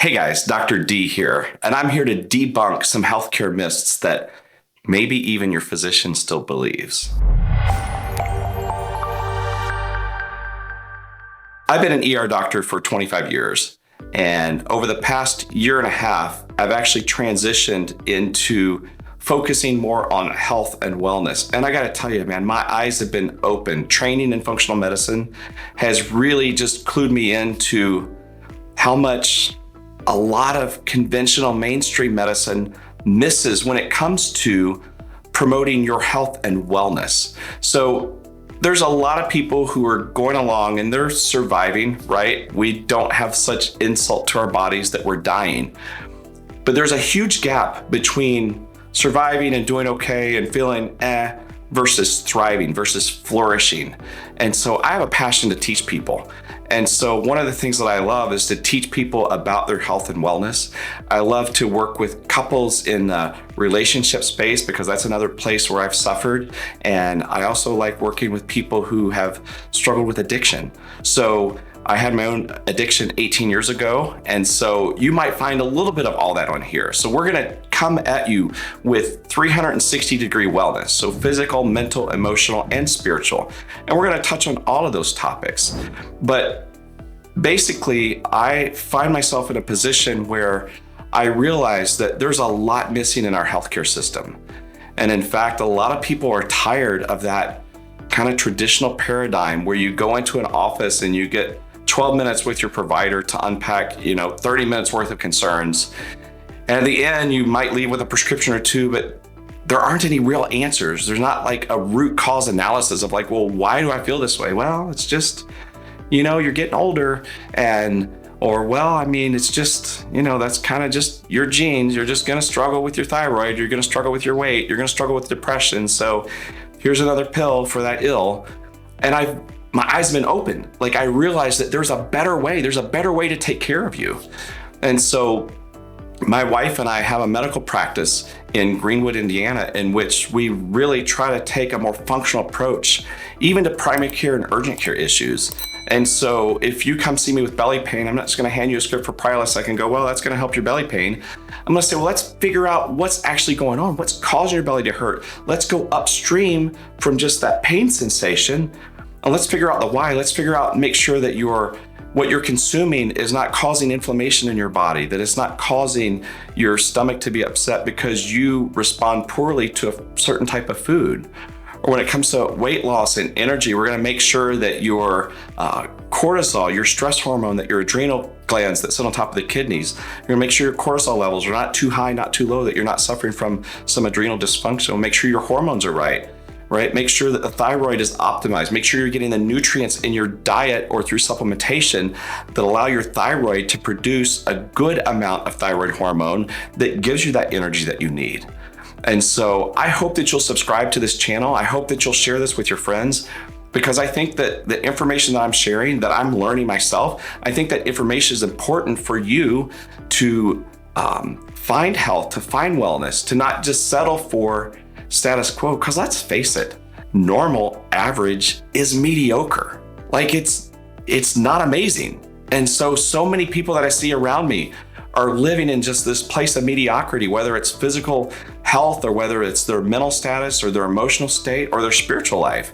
Hey guys, Dr. D here, and I'm here to debunk some healthcare myths that maybe even your physician still believes. I've been an ER doctor for 25 years, and over the past year and a half, I've actually transitioned into focusing more on health and wellness. And I gotta tell you, man, my eyes have been open. Training in functional medicine has really just clued me into how much a lot of conventional mainstream medicine misses when it comes to promoting your health and wellness. So there's a lot of people who are going along and they're surviving, right? We don't have such insult to our bodies that we're dying. But there's a huge gap between surviving and doing okay and feeling versus thriving, versus flourishing. And so I have a passion to teach people. And so one of the things that I love is to teach people about their health and wellness. I love to work with couples in the relationship space because that's another place where I've suffered. And I also like working with people who have struggled with addiction. So I had my own addiction 18 years ago. And so you might find a little bit of all that on here. So we're gonna come at you with 360-degree wellness. So physical, mental, emotional, and spiritual. And we're gonna touch on all of those topics. But basically, I find myself in a position where I realize that there's a lot missing in our healthcare system. And in fact, a lot of people are tired of that kind of traditional paradigm where you go into an office and you get 12 minutes with your provider to unpack, 30 minutes worth of concerns. And at the end, you might leave with a prescription or two, but there aren't any real answers. There's not like a root cause analysis of like, well, why do I feel this way? Well, it's just, you're getting older it's just, that's kind of just your genes. You're just going to struggle with your thyroid. You're going to struggle with your weight. You're going to struggle with depression. So here's another pill for that ill. And my eyes have been open. Like I realized that there's a better way. There's a better way to take care of you. And so my wife and I have a medical practice in Greenwood, Indiana, in which we really try to take a more functional approach, even to primary care and urgent care issues. And so if you come see me with belly pain, I'm not just gonna hand you a script for Prilosec and go, well, that's gonna help your belly pain. I'm gonna say, well, let's figure out what's actually going on. What's causing your belly to hurt? Let's go upstream from just that pain sensation. And let's figure out the why. Let's figure out, make sure that what you're consuming is not causing inflammation in your body, that it's not causing your stomach to be upset because you respond poorly to a certain type of food. Or when it comes to weight loss and energy, we're gonna make sure that your cortisol, your stress hormone, that your adrenal glands that sit on top of the kidneys, you're gonna make sure your cortisol levels are not too high, not too low, that you're not suffering from some adrenal dysfunction. Make sure your hormones are right? Make sure that the thyroid is optimized. Make sure you're getting the nutrients in your diet or through supplementation that allow your thyroid to produce a good amount of thyroid hormone that gives you that energy that you need. And so I hope that you'll subscribe to this channel. I hope that you'll share this with your friends, because I think that the information that I'm sharing, that I'm learning myself, I think that information is important for you to find health, to find wellness, to not just settle for status quo. Because let's face it, normal, average is mediocre. Like it's not amazing. And so many people that I see around me are living in just this place of mediocrity, whether it's physical health or whether it's their mental status or their emotional state or their spiritual life.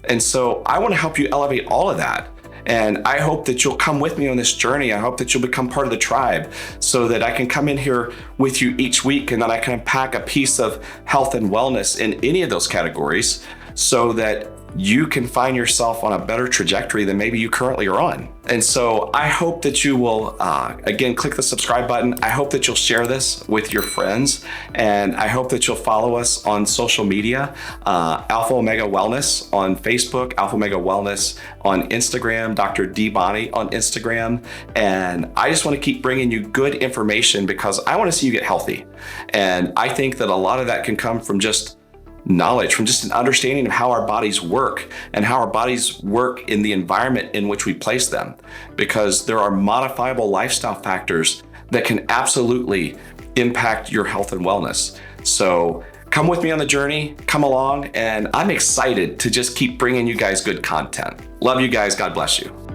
And so I want to help you elevate all of that. And I hope that you'll come with me on this journey. I hope that you'll become part of the tribe so that I can come in here with you each week and then I can unpack a piece of health and wellness in any of those categories so that you can find yourself on a better trajectory than maybe you currently are on. And so I hope that you will, again, click the subscribe button. I hope that you'll share this with your friends. And I hope that you'll follow us on social media, AlphaOmega Wellness on Facebook, AlphaOmega Wellness on Instagram, Dr. Dee Bonney on Instagram. And I just want to keep bringing you good information because I want to see you get healthy. And I think that a lot of that can come from just knowledge, from just an understanding of how our bodies work and how our bodies work in the environment in which we place them, because there are modifiable lifestyle factors that can absolutely impact your health and wellness. So come with me on the journey, come along, and I'm excited to just keep bringing you guys good content. Love you guys. God bless you.